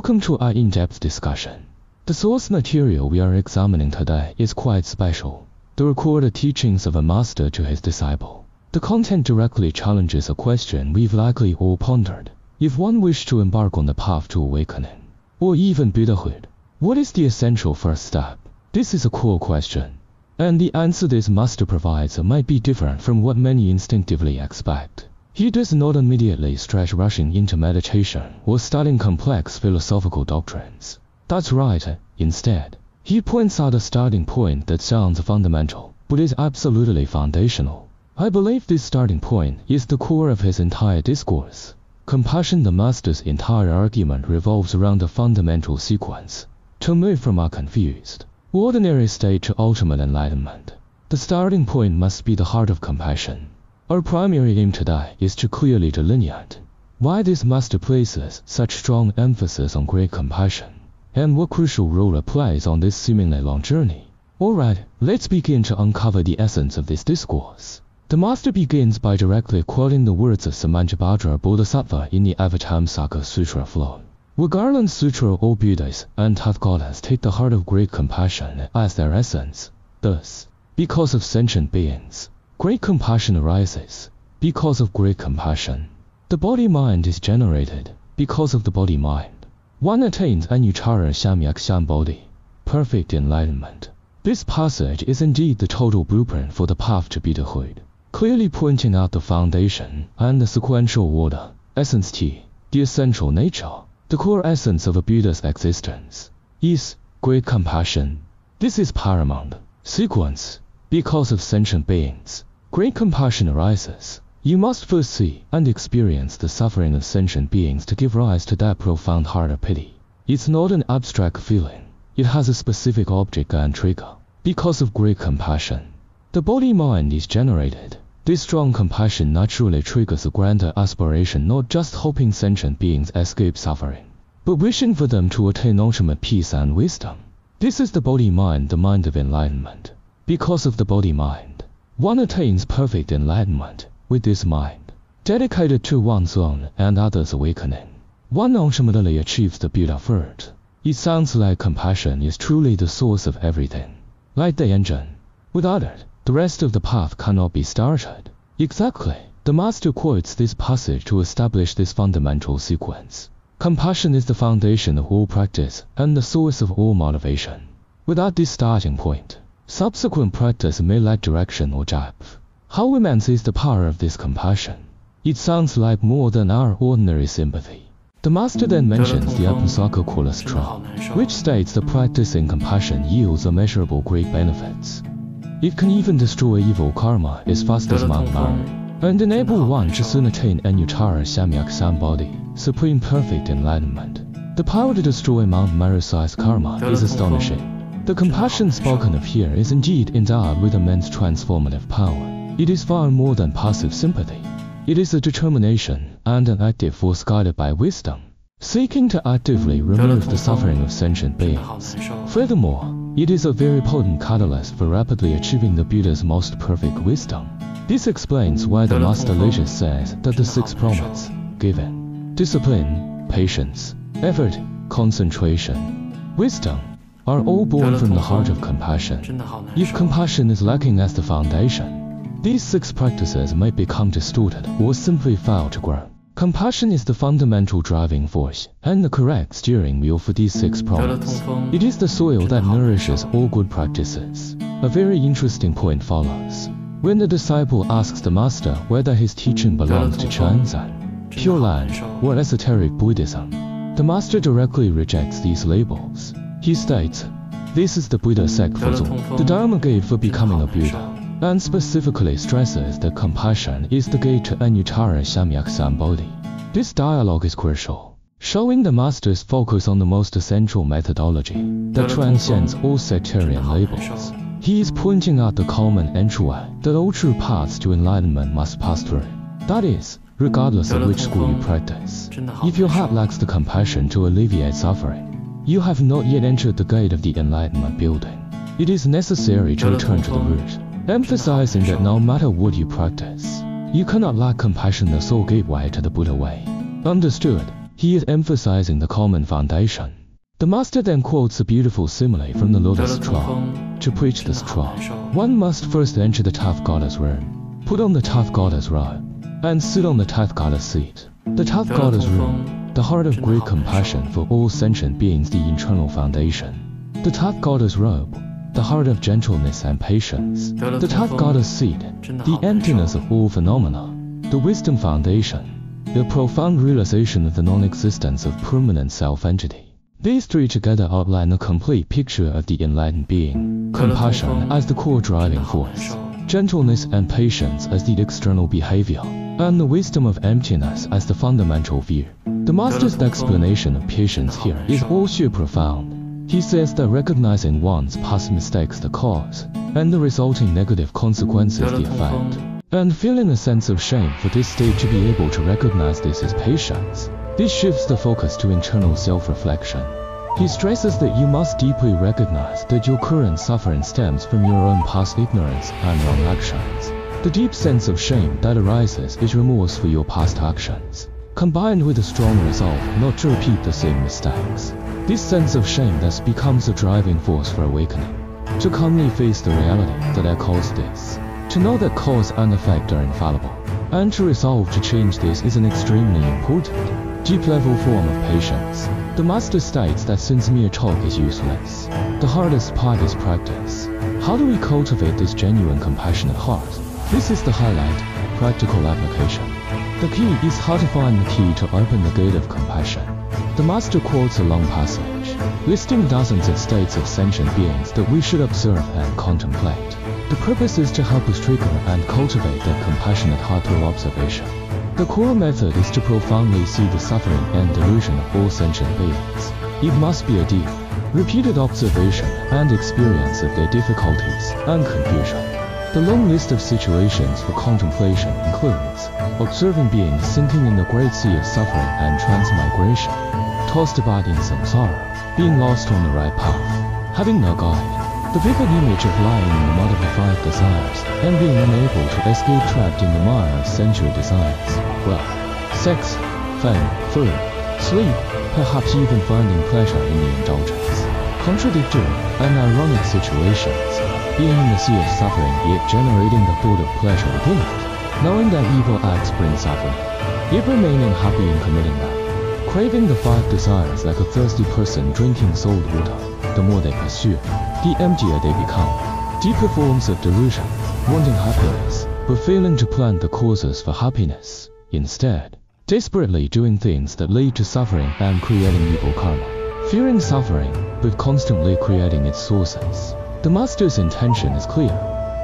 Welcome to our in-depth discussion. The source material we are examining today is quite special. The recorded teachings of a master to his disciple. The content directly challenges a question we've likely all pondered. If one wished to embark on the path to awakening, or even Buddhahood, what is the essential first step? This is a core question, and the answer this master provides might be different from what many instinctively expect. He does not immediately stretch rushing into meditation or studying complex philosophical doctrines. That's right. Instead, he points out a starting point that sounds fundamental, but is absolutely foundational. I believe this starting point is the core of his entire discourse. Compassion. The master's entire argument revolves around a fundamental sequence. To move from a confused, ordinary state to ultimate enlightenment, the starting point must be the heart of compassion. Our primary aim today is to clearly delineate why this master places such strong emphasis on great compassion, and what crucial role it plays on this seemingly long journey. Alright, let's begin to uncover the essence of this discourse. The master begins by directly quoting the words of Samantabhadra Bodhisattva in the Avatamsaka Sutra flow. Regarding Sutra, all Buddhas and Tathagatas take the heart of great compassion as their essence. Thus, because of sentient beings, great compassion arises. Because of great compassion, the body-mind is generated. Because of the body-mind, one attains anuttara samyak sambodhi, perfect enlightenment. This passage is indeed the total blueprint for the path to Buddhahood, clearly pointing out the foundation and the sequential order. Essence T, the essential nature, the core essence of a Buddha's existence, is great compassion. This is paramount. Sequence, because of sentient beings, great compassion arises. You must first see and experience the suffering of sentient beings to give rise to that profound heart of pity. It's not an abstract feeling. It has a specific object and trigger. Because of great compassion, the body-mind is generated. This strong compassion naturally triggers a grander aspiration, not just hoping sentient beings escape suffering, but wishing for them to attain ultimate peace and wisdom. This is the body-mind, the mind of enlightenment. Because of the body-mind, one attains perfect enlightenment. With this mind, dedicated to one's own and others' awakening, one ultimately achieves the Buddhahood. It sounds like compassion is truly the source of everything, like the engine. Without it, the rest of the path cannot be started. Exactly. The master quotes this passage to establish this fundamental sequence. Compassion is the foundation of all practice and the source of all motivation. Without this starting point, subsequent practice may lack direction or depth. How immense is the power of this compassion? It sounds like more than our ordinary sympathy. The master then mentions the Apusaka cholesterol, which states that practicing compassion yields immeasurable great benefits. It can even destroy evil karma as fast as Mount Meru, and enable one to soon attain anuttara samyak sambodhi, supreme perfect enlightenment. The power to destroy Mount Meru-sized karma is astonishing. The compassion spoken of here is indeed endowed with immense transformative power. It is far more than passive sympathy. It is a determination and an active force guided by wisdom, seeking to actively remove the suffering of sentient beings. Furthermore, it is a very potent catalyst for rapidly achieving the Buddha's most perfect wisdom. This explains why the Master later says that the 6 prompts, giving, discipline, patience, effort, concentration, wisdom, are all born from the heart of compassion. If compassion is lacking as the foundation, these 6 practices may become distorted or simply fail to grow. Compassion is the fundamental driving force and the correct steering wheel for these 6 prompts. It is the soil that nourishes all good practices. A very interesting point follows. When the disciple asks the master whether his teaching belongs to Chenzen, Pure Land, or esoteric Buddhism, the master directly rejects these labels. He states, this is the Buddha sect for all, the Dharma gate for becoming a Buddha, and specifically stresses that compassion is the gate to anuttara samyak sambodhi. This dialogue is crucial, showing the master's focus on the most essential methodology that transcends all sectarian labels. He is pointing out the common entryway that all true paths to enlightenment must pass through. That is, regardless of which school you practice. If your heart lacks the compassion to alleviate suffering, you have not yet entered the gate of the enlightenment building. It is necessary to return to the root, emphasizing that no matter what you practice, you cannot lack compassion, the sole gateway to the Buddha way. Understood. He is emphasizing the common foundation. The master then quotes a beautiful simile from the lotus straw. To preach the straw, one must first enter the tough goddess room, put on the tough goddess robe, and sit on the tough goddess seat. The tough goddess room, the heart of great compassion for all sentient beings, the internal foundation. The tough goddess robe, the heart of gentleness and patience. The tough goddess seat, the emptiness of all phenomena. The wisdom foundation, the profound realization of the non-existence of permanent self-entity. These three together outline a complete picture of the enlightened being. Compassion as the core driving force, gentleness and patience as the external behavior, and the wisdom of emptiness as the fundamental view. The master's explanation of patience here is also profound. He says that recognizing one's past mistakes the cause, and the resulting negative consequences the effect, and feeling a sense of shame for this state to be able to recognize this as patience. This shifts the focus to internal self-reflection. He stresses that you must deeply recognize that your current suffering stems from your own past ignorance and wrong actions. The deep sense of shame that arises is remorse for your past actions, combined with a strong resolve not to repeat the same mistakes. This sense of shame thus becomes a driving force for awakening. To calmly face the reality that has caused this, to know that cause and effect are infallible, and to resolve to change this is an extremely important, deep-level form of patience. The master states that since mere talk is useless, the hardest part is practice. How do we cultivate this genuine compassionate heart? This is the highlight, practical application. The key is how to find the key to open the gate of compassion. The master quotes a long passage, listing dozens of states of sentient beings that we should observe and contemplate. The purpose is to help us trigger and cultivate that compassionate heart through observation. The core method is to profoundly see the suffering and delusion of all sentient beings. It must be a deep, repeated observation and experience of their difficulties and confusion. The long list of situations for contemplation includes observing beings sinking in the great sea of suffering and transmigration, tossed about in samsara, being lost on the right path, having no guide, the vivid image of lying in the mud of the five desires and being unable to escape, trapped in the mire of sensual desires, wealth, sex, fame, food, sleep, perhaps even finding pleasure in the indulgence. Contradictory and ironic situations, being in the sea of suffering yet generating the thought of pleasure within it, knowing that evil acts bring suffering, yet remaining happy in committing them. Craving the five desires like a thirsty person drinking salt water, the more they pursue, the emptier they become. Deeper forms of delusion, wanting happiness, but failing to plant the causes for happiness. Instead, desperately doing things that lead to suffering and creating evil karma. Fearing suffering, but constantly creating its sources. The master's intention is clear.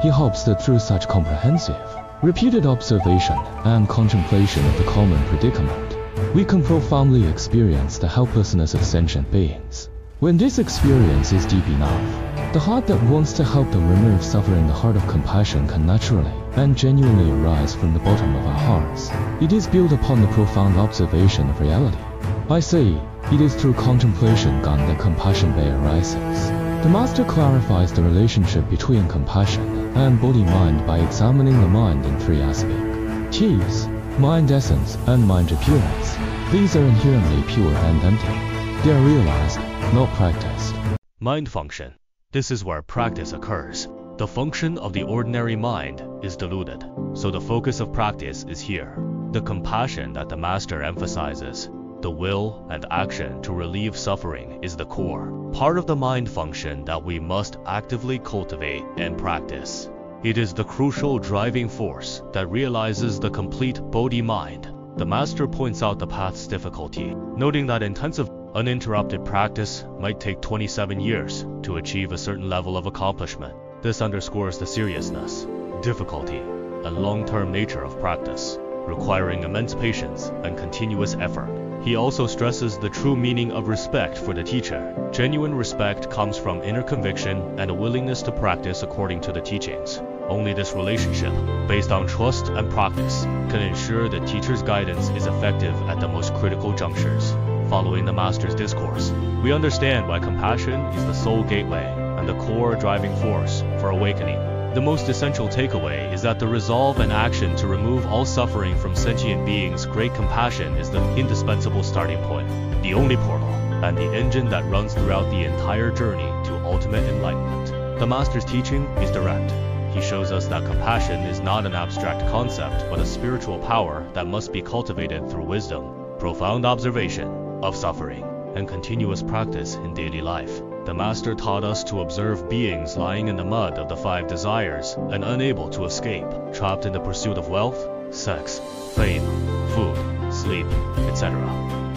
He hopes that through such comprehensive, repeated observation and contemplation of the common predicament, we can profoundly experience the helplessness of sentient beings. When this experience is deep enough, the heart that wants to help them remove suffering, the heart of compassion, can naturally and genuinely arise from the bottom of our hearts. It is built upon the profound observation of reality. I say, it is through contemplation that compassion arises. The master clarifies the relationship between compassion and body-mind by examining the mind in three aspects: T's, mind essence, and mind appearance. These are inherently pure and empty. They are realized, not practiced. Mind function. This is where practice occurs. The function of the ordinary mind is diluted, so the focus of practice is here. The compassion that the master emphasizes, the will and action to relieve suffering, is the core part of the mind function that we must actively cultivate and practice. It is the crucial driving force that realizes the complete Bodhi-mind. The master points out the path's difficulty, noting that intensive, uninterrupted practice might take 27 years to achieve a certain level of accomplishment. This underscores the seriousness, difficulty, and long-term nature of practice, requiring immense patience and continuous effort. He also stresses the true meaning of respect for the teacher. Genuine respect comes from inner conviction and a willingness to practice according to the teachings. Only this relationship, based on trust and practice, can ensure the teacher's guidance is effective at the most critical junctures. Following the master's discourse, we understand why compassion is the sole gateway and the core driving force for awakening. The most essential takeaway is that the resolve and action to remove all suffering from sentient beings' great compassion is the indispensable starting point, the only portal, and the engine that runs throughout the entire journey to ultimate enlightenment. The Master's teaching is direct. He shows us that compassion is not an abstract concept, but a spiritual power that must be cultivated through wisdom, profound observation of suffering, and continuous practice in daily life. The Master taught us to observe beings lying in the mud of the 5 desires and unable to escape, trapped in the pursuit of wealth, sex, fame, food, sleep, etc.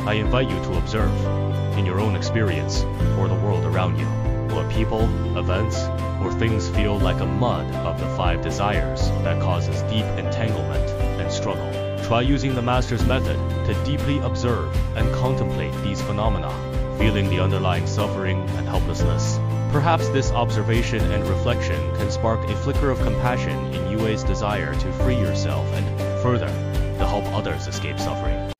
I invite you to observe, in your own experience, or the world around you, what people, events, or things feel like a mud of the 5 desires that causes deep entanglement and struggle. Try using the Master's method to deeply observe and contemplate these phenomena, feeling the underlying suffering and helplessness. Perhaps this observation and reflection can spark a flicker of compassion in Yue's desire to free yourself and, further, to help others escape suffering.